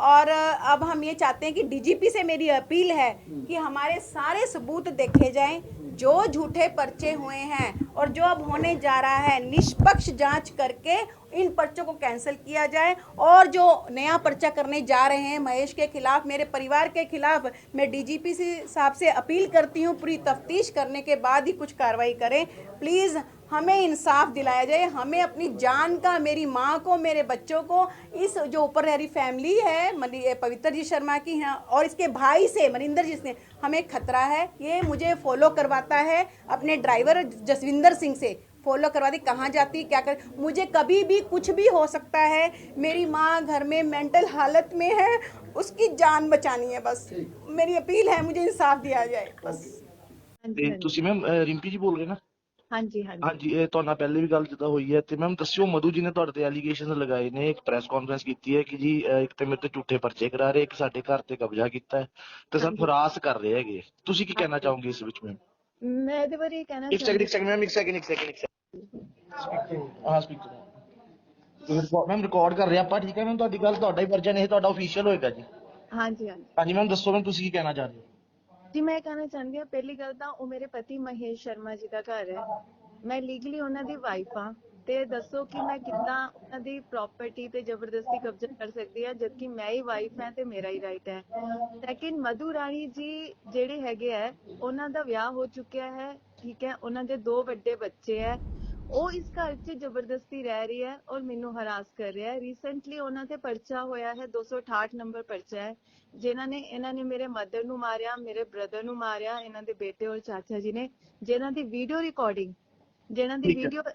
और अब हम ये चाहते हैं कि डीजीपी से मेरी अपील है कि हमारे सारे सबूत देखे जाएं, जो झूठे पर्चे हुए हैं और जो अब होने जा रहा है, निष्पक्ष जांच करके इन पर्चों को कैंसिल किया जाए। और जो नया पर्चा करने जा रहे हैं महेश के खिलाफ, मेरे परिवार के खिलाफ, मैं डीजीपी साहब से अपील करती हूँ पूरी तफ्तीश करने के बाद ही कुछ कार्रवाई करें। प्लीज़ हमें इंसाफ दिलाया जाए, हमें अपनी जान का, मेरी माँ को, मेरे बच्चों को, इस जो ऊपर रह रही फैमिली है पवित्र जी शर्मा की है और इसके भाई से मनिंदर जी से हमें खतरा है। ये मुझे फॉलो करवाता है, अपने ड्राइवर जसविंदर सिंह से फॉलो करवा दी, कहाँ जाती क्या कर, मुझे कभी भी कुछ भी हो सकता है। मेरी माँ घर में मेंटल हालत में है, उसकी जान बचानी है, बस मेरी अपील है, मुझे इंसाफ दिया जाए बस। ਤੇ ਤੁਸੀਂ ਮੈਮ ਰਿੰਪੀ ਜੀ ਬੋਲ ਰਹੇ ਨਾ? ਹਾਂਜੀ ਹਾਂਜੀ, ਇਹ ਤੁਹਾਡਾ ਪਹਿਲੇ ਵੀ ਗੱਲ ਜਿੱਦਾਂ ਹੋਈ ਹੈ, ਤੇ ਮੈਮ ਦੱਸਿਓ, ਮਧੂ ਜੀ ਨੇ ਤੁਹਾਡੇ ਤੇ ਐਲੀਗੇਸ਼ਨ ਲਗਾਏ ਨੇ, ਇੱਕ ਪ੍ਰੈਸ ਕਾਨਫਰੰਸ ਕੀਤੀ ਹੈ ਕਿ ਜੀ ਇੱਕ ਤੇ ਮੇਰੇ ਤੇ ਝੂਠੇ ਪਰਚੇ ਕਰਾ ਰਹੇ, ਇੱਕ ਸਾਡੇ ਘਰ ਤੇ ਕਬਜ਼ਾ ਕੀਤਾ ਹੈ ਤੇ ਸਭ ਹਰਾਸ ਕਰ ਰਹੇ ਹੈਗੇ, ਤੁਸੀਂ ਕੀ ਕਹਿਣਾ ਚਾਹੋਗੇ ਇਸ ਵਿੱਚ ਮੈਮ? ਮੈਂ ਇਹਦੇ ਬਾਰੇ ਕਹਿਣਾ ਇੱਕ ਸੈਕਿੰਡ ਮੈਮ, ਇੱਕ ਸੈਕਿੰਡ ਹਾਂ ਸਪੀਕਰ ਮੈਮ ਰਿਕਾਰਡ ਕਰ ਰਹੇ ਆਪਾਂ, ਠੀਕ ਹੈ ਮੈਮ, ਤੁਹਾਡੀ ਗੱਲ, ਤੁਹਾਡਾ ਹੀ ਵਰਜਨ ਇਹ ਤੁਹਾਡਾ ਅਫੀਸ਼ੀਅਲ ਹੋਏਗਾ ਜੀ। ਹਾਂਜੀ ਮੈਮ ਦੱਸੋ ਮੈਮ, ਤੁਸੀਂ ਕੀ ਕਹਿਣਾ ਚਾਹ ਰਹੇ ਹੋ? ਜੀ ਮੈਂ ਕਹਿਣਾ ਚਾਹੁੰਦੀ ਹਾਂ, ਪਹਿਲੀ ਗੱਲ ਤਾਂ ਉਹ ਮੇਰੇ ਪਤੀ ਮਹੇਸ਼ ਸ਼ਰਮਾ ਜੀ ਦਾ ਘਰ ਹੈ, ਮੈਂ ਲੀਗਲੀ ਉਹਨਾਂ ਦੀ ਵਾਈਫ ਹਾਂ, ਤੇ ਦੱਸੋ ਕਿ ਮੈਂ ਕਿੱਦਾਂ ਉਹਨਾਂ ਦੀ ਪ੍ਰਾਪਰਟੀ ਤੇ ਜ਼ਬਰਦਸਤੀ ਕਬਜ਼ਾ ਕਰ ਸਕਦੀ ਹਾਂ, ਜਦਕਿ ਮੈਂ ਹੀ ਵਾਈਫ ਹਾਂ ਤੇ ਮੇਰਾ ਹੀ ਰਾਈਟ ਹੈ। ਸੈਕਿੰਡ, ਮਧੂ ਰਾਣੀ ਜੀ ਜਿਹੜੇ ਹੈਗੇ ਹੈ, ਉਹਨਾਂ ਦਾ ਵਿਆਹ ਹੋ ਚੁੱਕਿਆ ਹੈ, ਠੀਕ ਹੈ, ਉਹਨਾਂ ਦੇ 2 ਵੱਡੇ ਬੱਚੇ ਹੈ, ਉਹ ਇਸ ਘਰ 'ਚ ਜ਼ਬਰਦਸਤੀ ਰਹਿ ਰਹੀ ਹੈ ਔਰ ਮੈਨੂੰ ਹਰਾਸ ਕਰ ਰਿਹਾ ਹੈ। ਰੀਸੈਂਟਲੀ ਉਹਨਾਂ ਤੇ ਪਰਚਾ ਹੋਇਆ ਹੈ, 268 ਨੰਬਰ ਪਰਚਾ ਹੈ, ਇਹਨਾਂ ਨੇ ਮੇਰੇ ਮਦਰ ਨੂੰ ਮਾਰਿਆ, ਮੇਰੇ ਬ੍ਰਦਰ ਨੂੰ ਮਾਰਿਆ, ਇਹਨਾਂ ਦੇ ਬੇਟੇ ਔਰ ਚਾਚਾ ਜੀ ਨੇ, ਜਿਹਨਾਂ ਦੀ ਵੀਡੀਓ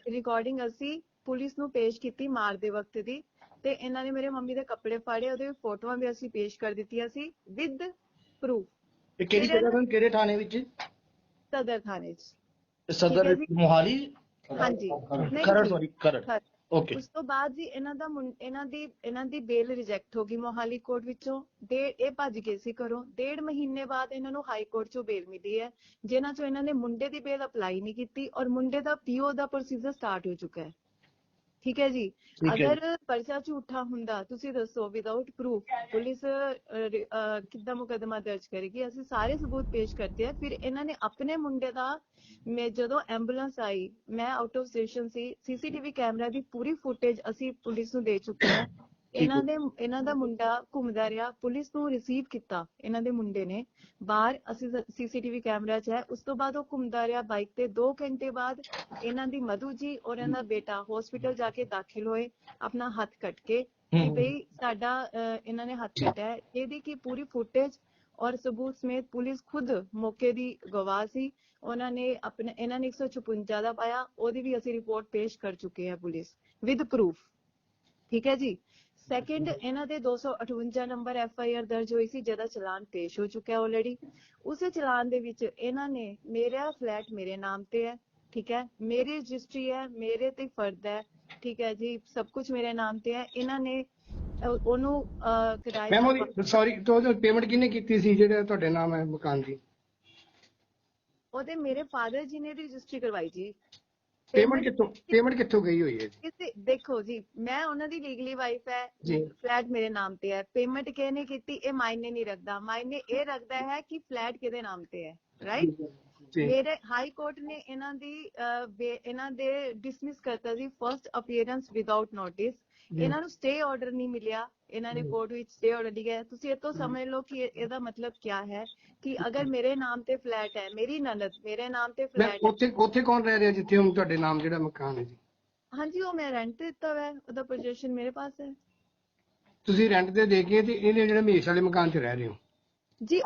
ਰਿਕਾਰਡਿੰਗ ਅਸੀਂ ਪੁਲਿਸ ਨੂੰ ਪੇਸ਼ ਕੀਤੀ ਮਾਰਦੇ ਵਕਤ ਦੀ, ਤੇ ਇਹਨਾਂ ਨੇ ਮੇਰੇ ਮੰਮੀ ਦੇ ਕੱਪੜੇ ਫਾੜੇ, ਉਹਦੇ ਫੋਟੋਆਂ ਵੀ ਅਸੀਂ ਪੇਸ਼ ਕਰ ਦਿੱਤੀਆਂ ਸੀ ਵਿਦ ਪ੍ਰੂਫ। ਕਿਹੜੀ ਜਗ੍ਹਾ, ਕਿਹੜੇ ਥਾਣੇ ਵਿੱਚ? ਸਦਰ ਥਾਣੇ 'ਚ। ਸਦਰ ਮੋਹਾਲੀ? ਹਾਂਜੀ, ਖਰੜ। ਓਕੇ। ਉਸ ਤੋਂ ਬਾਅਦ ਜੀ ਇਹਨਾਂ ਦੀ ਬੇਲ ਰਿਜੈਕਟ ਹੋ ਗਈ ਮੋਹਾਲੀ ਕੋਰਟ ਵਿੱਚੋਂ, ਇਹ ਭੱਜ ਗਏ ਸੀ ਘਰੋਂ। 1.5 ਮਹੀਨੇ ਬਾਅਦ ਇਹਨਾਂ ਨੂੰ ਹਾਈ ਕੋਰਟ 'ਚੋਂ ਬੇਲ ਮਿਲੀ ਹੈ, ਜਿਨ੍ਹਾਂ 'ਚੋਂ ਇਹਨਾਂ ਨੇ ਮੁੰਡੇ ਦੀ ਬੇਲ ਅਪਲਾਈ ਨਹੀਂ ਕੀਤੀ ਔਰ ਮੁੰਡੇ ਦਾ ਪੀਓ ਦਾ ਪ੍ਰੋਸੀਜਰ ਸਟਾਰਟ ਹੋ ਚੁੱਕਾ ਹੈ, ਠੀਕ ਹੈ ਜੀ। ਅਗਰ ਪਰਚਾ ਝੂਠਾ ਹੁੰਦਾ, ਤੁਸੀਂ ਦੱਸੋ, ਵਿਦਆਊਟ ਪ੍ਰੂਫ ਪੁਲਿਸ ਕਿੱਦਾਂ ਮੁਕੱਦਮਾ ਦਰਜ ਕਰੇਗੀ? ਅਸੀਂ ਸਾਰੇ ਸਬੂਤ ਪੇਸ਼ ਕਰਤੇ ਆ। ਫਿਰ ਇਹਨਾਂ ਨੇ ਆਪਣੇ ਮੁੰਡੇ ਦਾ, ਮੈਂ ਜਦੋਂ ਐਂਬੂਲੈਂਸ ਆਈ, ਮੈਂ out of station C, CCTV camera the Puri footage ਅਸੀਂ ਪੁਲਿਸ ਨੂੰ ਦੇ ਚੁੱਕੇ ਹਾਂ। ਇਹਨਾਂ ਦਾ ਮੁੰਡਾ ਘੁੰਮਦਾ ਰਿਹਾ, ਪੁਲਿਸ ਨੂੰ ਰਿਸੀਵ ਕੀਤਾ ਇਹਨਾਂ ਦੇ ਮੁੰਡੇ ਨੇ ਬਾਹਰ, ਅਸੀਂ ਸੀਸੀਟੀਵੀ ਕੈਮਰਾ 'ਚ ਹੈ। ਉਸ ਤੋਂ ਬਾਅਦ ਉਹ ਘੁੰਮਦਾ ਰਿਹਾ ਬਾਈਕ ਤੇ। 2 ਘੰਟੇ ਬਾਅਦ ਇਹਨਾਂ ਦੀ ਮਧੂ ਜੀ ਔਰ ਇਹਨਾਂ ਦਾ ਬੇਟਾ ਹਸਪੀਟਲ ਜਾ ਕੇ ਦਾਖਲ ਹੋਏ, ਆਪਣਾ ਹੱਥ ਕੱਟ ਕੇ, ਕਿ ਬਈ ਸਾਡਾ ਇਹਨਾਂ ਨੇ ਹੱਥ ਕੱਟਿਆ। ਇਹਦੀ ਕੀ ਪੂਰੀ ਫੁਟੇਜ ਔਰ ਸਬੂਤ ਸਮੇਤ ਪੁਲਿਸ ਖੁਦ ਮੌਕੇ ਦੀ ਗਵਾਹ ਸੀ। ਇਹਨਾਂ ਨੇ 156 ਦਾ ਪਾਇਆ, ਉਹਦੀ ਵੀ ਅਸੀਂ ਰਿਪੋਰਟ ਪੇਸ਼ ਕਰ ਚੁੱਕੇ ਹਾਂ ਪੁਲਿਸ ਵਿਦ ਪ੍ਰੂਫ, ਠੀਕ ਹੈ ਜੀ। ਸੈਕਿੰਡ, ਇਹਨਾਂ ਦੇ 258 ਨੰਬਰ FIR ਦਰਜ ਹੋਈ ਸੀ, ਜਿਹਦਾ ਚਲਾਨ ਪੇਸ਼ ਹੋ ਚੁੱਕਿਆ ਆਲਰੇਡੀ। ਉਸੇ ਚਲਾਨ ਦੇ ਵਿੱਚ ਇਹਨਾਂ ਨੇ, ਮੇਰਾ ਫਲੈਟ ਮੇਰੇ ਨਾਮ ਤੇ ਹੈ, ਠੀਕ ਹੈ, ਮੇਰੀ ਰਜਿਸਟਰੀ ਹੈ, ਮੇਰੇ ਤੇ ਫਰਦ ਹੈ, ਠੀਕ ਹੈ ਜੀ, ਸਭ ਕੁਝ ਮੇਰੇ ਨਾਮ ਤੇ ਹੈ। ਇਹਨਾਂ ਨੇ ਉਹਨੂੰ ਕਿਰਾਏ, ਸੌਰੀ, ਪੇਮੈਂਟ ਕਿਹਨੇ ਕੀਤੀ ਸੀ ਜਿਹੜਾ ਤੁਹਾਡੇ ਨਾਮ ਹੈ ਮਕਾਨ ਦੀ? ਉਹਦੇ ਮੇਰੇ ਫਾਦਰ ਜੀ ਨੇ ਰਜਿਸਟਰੀ ਕਰਵਾਈ ਜੀ। ਪੇਮੈਂਟ ਕਿੱਥੋਂ ਗਈ ਹੋਈ ਹੈ? ਦੇਖੋ ਜੀ, ਮੈਂ ਉਹਨਾਂ ਦੀ ਲੀਗਲੀ ਵਾਈਫ ਹੈ, ਫਲੈਟ ਮੇਰੇ ਨਾਮ ਤੇ ਹੈ, ਪੇਮੈਂਟ ਕਿਹਨੇ ਕੀਤੀ ਇਹ ਮਾਇਨੇ ਨਹੀਂ ਰੱਖਦਾ, ਮਾਇਨੇ ਇਹ ਰੱਖਦਾ ਹੈ ਕਿ ਫਲੈਟ ਕਿਹਦੇ ਨਾਮ ਤੇ ਹੈ, ਰਾਈਟ। ਮੇਰੇ ਹਾਈ ਕੋਰਟ ਨੇ ਇਹਨਾਂ ਦੇ ਡਿਸਮਿਸ ਕਰਤਾ ਸੀ ਫਰਸਟ ਅਪੀਅਰੈਂਸ ਵਿਦਆਊਟ ਨੋਟਿਸ। ਇਹਨਾਂ ਨੂੰ ਸਟੇ ਆਰਡਰ ਨਹੀਂ ਮਿਲਿਆ, ਇਹਨਾਂ ਨੇ ਕੋਰਟ ਵਿੱਚ ਸਟੇ ਆਰਡਰ ਨਹੀਂ ਗਿਆ। ਤੁਸੀਂ ਇਹ ਤੋਂ ਸਮਝ ਲਓ ਕਿ ਇਹਦਾ ਮਤਲਬ ਕਿਆ ਹੈ ਕਿ ਅਗਰ ਮੇਰੇ ਨਾਮ ਤੇ ਫਲੈਟ ਹੈ, ਮੇਰੀ ਨਨਦ ਮੇਰੇ ਨਾਮ ਤੇ ਫਲੈਟ ਹੈ, ਉੱਥੇ ਕੌਣ ਰਹਿ ਰਿਹਾ ਜਿੱਥੇ ਹੁਣ ਤੁਹਾਡੇ ਨਾਮ ਜਿਹੜਾ ਮਕਾਨ ਹੈ ਜੀ? ਹਾਂਜੀ, ਉਹ ਮੈਂ ਰੈਂਟ ਤੇ ਦਿੱਤਾ ਹੋਇਆ, ਉਹਦਾ ਪੋਜੀਸ਼ਨ ਮੇਰੇ ਪਾਸ ਹੈ। ਤੁਸੀਂ ਰੈਂਟ ਤੇ ਦੇ ਕੇ ਤੇ ਇਹਨੇ ਜਿਹੜੇ ਮਹੇਸ਼ ਵਾਲੇ ਮਕਾਨ 'ਚ ਰਹਿ ਰਹੇ ਹੋ ਜੀ?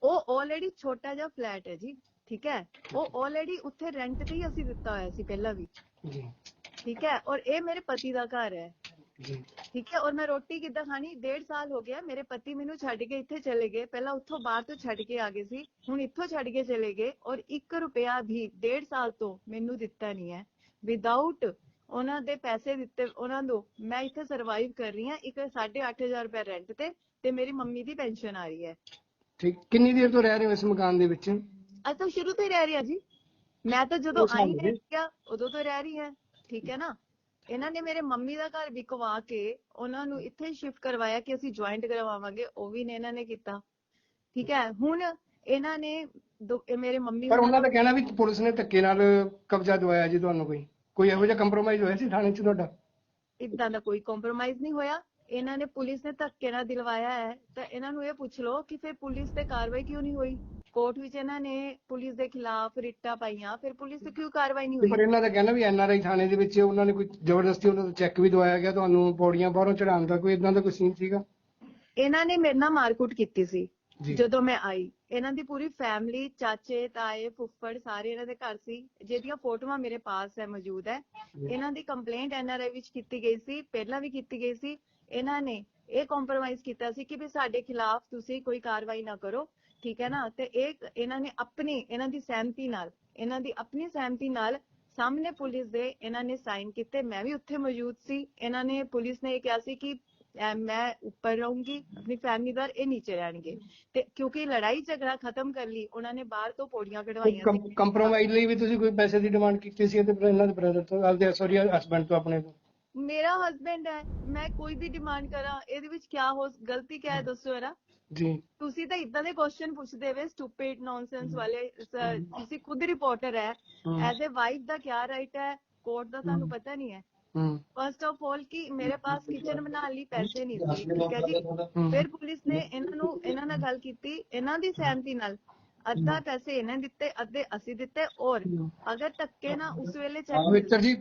ਉਹ ਆਲਰੇਡੀ ਛੋਟਾ ਜਿਹਾ ਫਲੈਟ ਹੈ ਜੀ, ਠੀਕ ਹੈ, ਉਹ ਆਲਰੇਡੀ ਉੱਥੇ ਰੈਂਟ ਤੇ ਹੀ ਅਸੀਂ ਦਿੱਤਾ ਹੋਇਆ ਸੀ ਪਹਿਲਾਂ ਵੀ ਜੀ, ਠੀਕ ਹੈ। ਔਰ ਇਹ ਮੇਰੇ ਪਤੀ ਦਾ ਘਰ ਹੈ, ਜੀ ਠੀਕ ਹੈ। ਔਰ ਮੈਂ ਰੋਟੀ ਕਿੱਦਾਂ ਖਾਣੀ, 1.5 ਸਾਲ ਹੋ ਗਿਆ ਮੇਰੇ ਪਤੀ ਮੈਨੂੰ ਛੱਡ ਕੇ ਇੱਥੇ ਚਲੇ ਗਏ, ਪਹਿਲਾਂ ਉੱਥੋਂ ਬਾਹਰ ਤੋਂ ਛੱਡ ਕੇ ਆ ਗਏ ਸੀ, ਹੁਣ ਇੱਥੋਂ ਛੱਡ ਕੇ ਚਲੇ ਗਏ, ਔਰ 1 ਰੁਪਿਆ ਵੀ 1.5 ਸਾਲ ਤੋਂ ਮੈਨੂੰ ਦਿੱਤਾ ਨਹੀਂ ਹੈ। ਵਿਦਆਊਟ ਉਹਨਾਂ ਦੇ ਪੈਸੇ ਦਿੱਤੇ ਉਹਨਾਂ ਨੂੰ ਮੈਂ ਇੱਥੇ ਸਰਵਾਈਵ ਕਰ ਰਹੀ ਹਾਂ, 8,500 ਰੁਪਏ ਰੈਂਟ ਤੇ ਮੇਰੀ ਮੰਮੀ ਦੀ ਪੈਨਸ਼ਨ ਆ ਰਹੀ ਹੈ। ਠੀਕ, ਕਿੰਨੀ ਦੇਰ ਤੋਂ ਰਹਿ ਰਹੇ ਹੋ ਇਸ ਮਕਾਨ ਦੇ ਵਿੱਚ? ਅੱਜ ਤਾਂ ਸ਼ੁਰੂ ਤੋਂ ਹੀ ਰਹਿ ਰਹੀ ਹਾਂ ਜੀ, ਮੈਂ ਤਾਂ ਜਦੋਂ ਉਹ ਸਾਲ ਆਈ ਹੋ ਗਏ। ਹਾਂ ਉਦੋਂ ਤੋਂ ਰਹਿ ਰਹੀ ਹਾਂ, ਠੀਕ ਹੈ ਨਾ। ਇਹਨਾਂ ਨੇ ਮੇਰੇ ਮੰਮੀ ਦਾ ਘਰ ਵਿਕਵਾ ਕੇ ਉਹਨਾਂ ਨੂੰ ਇੱਥੇ ਸ਼ਿਫਟ ਕਰਵਾਇਆ ਕਿ ਅਸੀਂ ਜੁਆਇੰਟ ਕਰਵਾਵਾਂਗੇ, ਉਹ ਵੀ ਨੇ ਇਹਨਾਂ ਨੇ ਕੀਤਾ, ਠੀਕ ਹੈ। ਹੁਣ ਇਹਨਾਂ ਨੇ ਮੇਰੇ ਮੰਮੀ ਪਰ ਉਹਨਾਂ ਦਾ ਕਹਿਣਾ ਵੀ ਪੁਲਿਸ ਨੇ ਧੱਕੇ ਨਾਲ ਕਬਜ਼ਾ ਦਵਾਇਆ ਜੀ ਤੁਹਾਨੂੰ, ਕੋਈ ਇਹੋ ਜਿਹਾ ਕੰਪਰੋਮਾਈਜ਼ ਹੋਇਆ ਸੀ ਥਾਣੇ 'ਚ ਤੁਹਾਡਾ? ਇਦਾਂ ਦਾ ਕੋਈ ਕੰਪਰੋਮਾਈਜ਼ ਨਹੀਂ ਹੋਇਆ। ਇਹਨਾਂ ਨੇ ਪੁਲਿਸ ਨੇ ਧੱਕੇ ਨਾਲ ਦਿਲਵਾਇਆ ਹੈ, ਤਾਂ ਇਹਨਾਂ ਨੂੰ ਇਹ ਪੁੱਛ ਲਓ ਕਿ ਫਿਰ ਪੁਲਿਸ ਤੇ ਕਾਰਵਾਈ ਕਿਉਂ ਨਹੀਂ ਹੋਈ। ਕੋਰਟ ਵਿੱਚ ਇਹਨਾਂ ਨੇ ਪੁਲਿਸ ਦੇ ਖਿਲਾਫ ਰਿਟਾਂ ਪਾਈਆਂ, ਫਿਰ ਪੁਲਿਸ ਤੇ ਕਿਉਂ ਕਾਰਵਾਈ ਨਹੀਂ ਪਰ ਹੋਈ। ਇਹਨਾਂ ਦਾ ਕਹਿਣਾ ਵੀ NRI ਥਾਣੇ ਦੇ ਵਿੱਚ ਉਹਨਾਂ ਨੇ ਕੋਈ ਜ਼ਬਰਦਸਤੀ ਉਹਨਾਂ ਦਾ ਚੈੱਕ ਵੀ ਦਵਾਇਆ ਗਿਆ ਤੁਹਾਨੂੰ, ਪੌੜੀਆਂ ਬਾਹਰੋਂ ਚੜਾਉਣ ਦਾ ਕੋਈ ਇਦਾਂ ਦਾ ਕੋਈ ਸੀਨ ਸੀਗਾ? ਇਹਨਾਂ ਨੇ ਮੇਰੇ ਨਾਲ ਮਾਰਕੁੱਟ ਕੀਤੀ ਸੀ ਜੀ। ਜਦੋਂ ਮੈਂ ਆਈ। ਇਹਨਾਂ ਦੀ ਪੂਰੀ ਫੈਮਿਲੀ, ਚਾਚੇ ਤਾਏ ਫੁੱਫੜ ਸਾਰੇ ਇਹਨਾਂ ਦੇ ਘਰ ਸੀ, ਜਿਹਦੀਆਂ ਫੋਟੋਆਂ ਮੇਰੇ ਪਾਸ ਹੈ, ਮੌਜੂਦ ਹੈ। ਇਹਨਾਂ ਦੀ ਕੰਪਲੇਂਟ NRI ਵਿੱਚ ਕੀਤੀ ਗਈ ਸੀ, ਪਹਿਲਾਂ ਵੀ ਕੀਤੀ ਗਈ ਸੀ। ਇਹਨਾਂ ਨੇ ਇਹ ਕੰਪਰੋਮਾਈਜ਼ ਕੀਤਾ ਸੀ ਕਿ ਵੀ ਸਾਡੇ ਖਿਲਾਫ ਤੁਸੀਂ ਕੋਈ ਕਾਰਵਾਈ ਨਾ ਕਰੋ, ਠੀਕ ਹੈ ਨਾ। ਤੇ ਇਹਨਾਂ ਨੇ ਇਹਨਾਂ ਦੀ ਸਹਿਮਤੀ ਨਾਲ ਸਾਹਮਣੇ ਪੁਲਿਸ ਦੇ ਇਹਨਾਂ ਨੇ ਸਾਈਨ ਕੀਤੇ, ਮੈਂ ਵੀ ਉੱਥੇ ਮੌਜੂਦ ਸੀ। ਇਹਨਾਂ ਨੇ ਪੁਲਿਸ ਨੇ ਇਹ ਕਿਹਾ ਸੀ ਕਿ ਮੈਂ ਉੱਪਰ ਰਹੂੰਗੀ ਆਪਣੀ ਫੈਮਿਲੀ ਦਾ, ਇਹ ਨੀਚੇ ਰਹਿਣਗੇ। ਤੇ ਕਿਉਂਕਿ ਲੜਾਈ ਝਗੜਾ ਖਤਮ ਕਰ ਲਈ, ਉਹਨਾਂ ਨੇ ਬਾਹਰ ਤੋਂ ਪੌੜੀਆਂ ਕਢਵਾਈਆਂ ਸੀ। ਕੰਪਰੋਮਾਈਜ਼ ਲਈ ਵੀ ਤੁਸੀਂ ਕੋਈ ਪੈਸੇ ਦੀ ਡਿਮਾਂਡ ਕੀਤੀ ਸੀ ਇਹਨਾਂ ਦੇ ਬ੍ਰਦਰ ਤੋਂ, ਆਪਦੇ ਸੌਰੀ ਹਸਬੰਡ ਤੋਂ, ਆਪਣੇ ਤੋਂ? ਮੇਰਾ ਹਸਬੈਂਡ ਹੈ, ਮੈਂ ਕੋਈ ਵੀ ਡਿਮਾਂਡ ਕਰਾਂ ਇਹਦੇ ਵਿੱਚ ਗਲਤੀ ਕਿਆ ਹੈ ਦੱਸੋ ਜਰਾ। ਜੀ ਤੁਸੀਂ ਤਾਂ ਇਦਾਂ ਦੇ ਕੁਐਸਚਨ ਪੁੱਛਦੇ ਵੇ ਸਟੂਪਿਡ ਨੌਨਸੈਂਸ ਵਾਲੇ। ਤੁਸੀਂ ਖੁਦ ਰਿਪੋਰਟਰ ਹੈ, ਐਜ਼ ਅ ਵਾਈਫ ਦਾ ਕੀ ਰਾਈਟ ਹੈ ਕੋਰਟ ਦਾ ਤੁਹਾਨੂੰ ਪਤਾ ਨਹੀਂ ਹੈ। ਫਸਟ ਆਫ ਆਲ ਕਿ ਮੇਰੇ ਪਾਸ ਕਿਚਨ ਬਣਾਉਣ ਲਈ ਪੈਸੇ ਨਹੀਂ ਸੀ, ਠੀਕ ਹੈ ਜੀ। ਫਿਰ ਪੁਲਿਸ ਨੇ ਇਹਨਾਂ ਨਾਲ ਗੱਲ ਕੀਤੀ, ਇਹਨਾਂ ਦੀ ਸਹਿਮਤੀ ਨਾਲ ਅੱਧਾ ਪੈਸੇ ਇਹਨਾਂ ਦਿੱਤੇ, ਅੱਧੇ ਅਸੀਂ ਦਿੱਤੇ। ਔਰ ਅਗਰ ਧੱਕੇ ਨਾ ਉਸ ਵੇਲੇ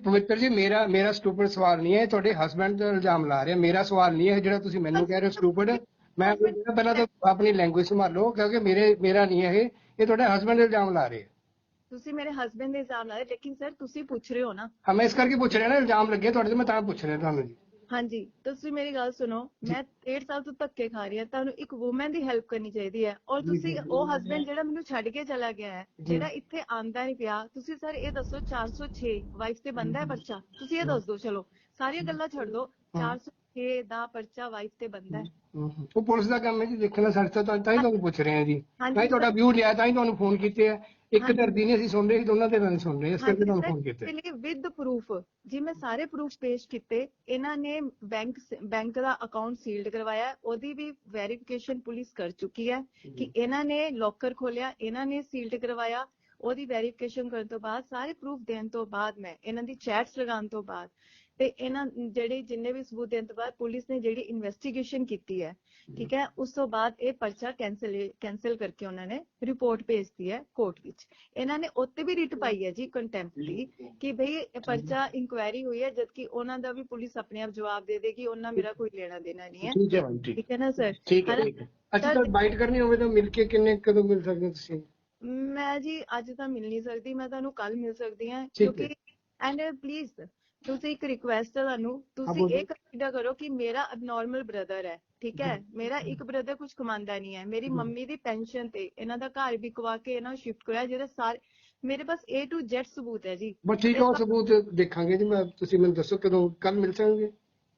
ਪਵਿੱਤਰ ਜੀ ਮੇਰਾ ਸਟੂਪਿਡ ਸਵਾਲ ਨਹੀਂ ਹੈ, ਤੁਹਾਡੇ ਹਸਬੰਡ ਦਾ ਇਲਜ਼ਾਮ ਲਾ ਰਹੇ, ਮੇਰਾ ਸਵਾਲ ਨਹੀਂ ਹੈ ਜਿਹੜਾ ਤੁਸੀਂ ਮੈਨੂੰ ਕਹਿ ਰਹੇ ਹੋ ਸਟੂਪਿਡ। ਮੈਂ ਪਹਿਲਾਂ ਤਾਂ ਆਪਣੀ ਲੈਂਗੁਏਜ ਸੰਭਾਲੋ, ਕਿਉਂਕਿ ਮੇਰਾ ਨਹੀਂ ਹੈ ਇਹ ਤੁਹਾਡੇ ਹਸਬੰਡ ਇਲਜ਼ਾਮ ਲਾ ਰਹੇ। ਤੁਸੀਂ ਮੇਰੇ ਹਸਬੰਡ ਦੇ ਇਲਜ਼ਾਮ ਲਾ ਰਹੇ, ਲੇਕਿਨ ਸਰ ਤੁਸੀਂ ਪੁੱਛ ਰਹੇ ਹੋ ਨਾ। ਹਾਂ, ਮੈਂ ਇਸ ਕਰਕੇ ਪੁੱਛ ਰਿਹਾ ਨਾ, ਇਲਜ਼ਾਮ ਲੱਗੇ ਤੁਹਾਡੇ ਤੇ, ਮੈਂ ਤਾਂ ਪੁੱਛ ਰਿਹਾ ਤੁਹਾਨੂੰ ਜੀ। ਹਾਂਜੀ, ਤੁਸੀਂ ਮੇਰੀ ਗੱਲ ਸੁਣੋ, ਮੈਂ 1.5 ਸਾਲ ਤੋਂ ਧੱਕੇ ਖਾ ਰਹੀ ਹਾਂ, ਤੁਹਾਨੂੰ ਇੱਕ ਵੂਮਨ ਦੀ ਹੈਲਪ ਕਰਨੀ ਚਾਹੀਦੀ ਹੈ। ਔਰ ਤੁਸੀਂ ਉਹ ਹਸਬੈਂਡ ਜਿਹੜਾ ਮੈਨੂੰ ਛੱਡ ਕੇ ਚਲਾ ਗਿਆ ਹੈ, ਜਿਹੜਾ ਇੱਥੇ ਆਂਦਾ ਨਹੀਂ ਪਿਆ, ਤੁਸੀਂ ਸਰ ਇਹ ਦੱਸੋ 406 ਵਾਈਫ ਤੇ ਬੰਦਾ ਹੈ ਪਰਚਾ? ਤੁਸੀਂ ਇਹ ਦੱਸ ਦਿਓ, ਚਲੋ ਸਾਰੀਆਂ ਗੱਲਾਂ ਛੱਡ ਦਿਓ, 406 ਦਾ ਪਰਚਾ ਵਾਈਫ ਤੇ ਬੰਦਾ ਹੈ। ਉਹ ਪੁਲਿਸ ਦਾ ਕੰਮ ਹੈ ਜੀ ਦੇਖਣਾ, ਸਾਡੇ ਤੋਂ ਤਾਂ ਹੀ ਤੁਹਾਨੂੰ ਪੁੱਛ ਰਹੇ ਹਾਂ ਜੀ, ਤਾਂ ਹੀ ਤੁਹਾਡਾ ਵਿਊ ਲਿਆ, ਤਾਂ ਹੀ ਤੁਹਾਨੂੰ ਫੋਨ ਕੀਤੇ ਆ। ਇੱਕ ਧਰਦੀ ਨਹੀਂ ਅਸੀਂ ਸੁਣ ਰਹੇ ਸੀ, ਦੋਨਾਂ ਧਿਰਾਂ ਨਹੀਂ ਸੁਣ ਰਹੇ, ਇਸ ਕਰਕੇ ਤੁਹਾਨੂੰ ਫੋਨ ਕੀਤਾ। ਵਿਦ ਪ੍ਰੂਫ ਜੀ, ਮੈਂ ਸਾਰੇ ਪ੍ਰੂਫ ਪੇਸ਼ ਕੀਤੇ। ਇਹਨਾਂ ਨੇ ਬੈਂਕ ਦਾ ਅਕਾਊਂਟ ਸੀਲਡ ਕਰਵਾਇਆ, ਉਹਦੀ ਵੀ ਵੈਰੀਫਿਕੇਸ਼ਨ ਪੁਲਿਸ ਕਰ ਚੁੱਕੀ ਹੈ ਕਿ ਇਹਨਾਂ ਨੇ ਲੋਕਰ ਖੋਲਿਆ, ਇਹਨਾਂ ਨੇ ਸੀਲਡ ਕਰਵਾਇਆ। ਉਹਦੀ ਵੈਰੀਫਿਕੇਸ਼ਨ ਕਰਨ ਤੋਂ ਬਾਅਦ, ਸਾਰੇ ਪ੍ਰੂਫ ਦੇਣ ਤੋਂ ਬਾਅਦ, ਮੈਂ ਇਹਨਾਂ ਦੀ ਚੈਟਸ ਲਗਾਉਣ ਤੋਂ ਬਾਅਦ ਤੇ ਜਿੰਨੇ ਵੀ ਸਬੂਤ ਦੇਣ ਤੋਂ ਬਾਅਦ ਪੁਲਿਸ ਨੇ ਜਿਹੜੀ ਇਨਵੈਸਟੀਗੇਸ਼ਨ ਕੀਤੀ ਹੈ, ਠੀਕ ਹੈ, ਉਸ ਤੋਂ ਬਾਅਦ ਇਹ ਪਰਚਾ ਕੈਂਸਲ ਕਰਕੇ ਉਹਨਾਂ ਨੇ ਰਿਪੋਰਟ ਭੇਜਤੀ ਹੈ ਕੋਰਟ ਵਿੱਚ। ਇਹਨਾਂ ਨੇ ਉੱਤੇ ਵੀ ਰਿਟ ਪਾਈ ਹੈ ਜੀ ਕੰਟੈਂਪਟ ਦੀ, ਕਿ ਭਈ ਇਹ ਪਰਚਾ ਇਨਕੁਆਇਰੀ ਹੋਈ ਹੈ, ਜਦਕਿ ਉਹਨਾਂ ਦਾ ਵੀ ਪੁਲਿਸ ਆਪਣੇ ਆਪ ਜਵਾਬ ਦੇ ਦੇਗੀ, ਉਹਨਾਂ ਮੇਰਾ ਕੋਈ ਲੈਣਾ ਦੇਣਾ ਨਹੀਂ ਹੈ। ਠੀਕ ਹੈ ਨਾ ਸਰ? ਅੱਛਾ, ਤਾਂ ਬਾਈਟ ਕਰਨੀ ਹੋਵੇ ਤਾਂ ਮਿਲ ਕੇ ਕਦੋਂ ਮਿਲ ਸਕਦੇ ਤੁਸੀਂ? ਮੈਂ ਜੀ ਅੱਜ ਤਾਂ ਮਿਲ ਨਹੀਂ ਸਕਦੀ, ਮੈਂ ਤੁਹਾਨੂੰ ਕੱਲ ਮਿਲ ਸਕਦੀ ਹਾਂ, ਕਿਉਂਕਿ ਐਂਡ ਪਲੀਜ਼ ਤੁਸੀਂ ਇੱਕ ਰਿਕੁਐਸਟ ਹੈ ਤੁਹਾਨੂੰ, ਤੁਸੀਂ ਇਹ ਕੰਸੀਡਰ ਕਰੋ ਕਿ ਮੇਰਾ ਅਬਨੋਰਮਲ ਬ੍ਰਦਰ ਹੈ, ਠੀਕ ਹੈ। ਮੇਰਾ ਇੱਕ ਬ੍ਰਦਰ ਕੁਝ ਕਮਾਉਂਦਾ ਨਹੀਂ ਹੈ, ਮੇਰੀ ਮੰਮੀ ਦੀ ਪੈਨਸ਼ਨ ਤੇ ਇਹਨਾਂ ਦਾ ਘਰ ਵਿਕਵਾ ਕੇ ਇਹਨਾਂ ਨੂੰ ਸ਼ਿਫਟ ਕਰਾਇਆ, ਜਿਹਦੇ ਸਾਰੇ ਮੇਰੇ ਪਾਸ A to Z ਸਬੂਤ ਹੈ ਜੀ। ਬਸ ਠੀਕ ਹੈ, ਉਹ ਸਬੂਤ ਦੇਖਾਂਗੇ ਜੀ। ਤੁਸੀਂ ਮੈਨੂੰ ਦੱਸੋ ਕਦੋਂ, ਕੱਲ ਮਿਲ ਸਕਦੇ?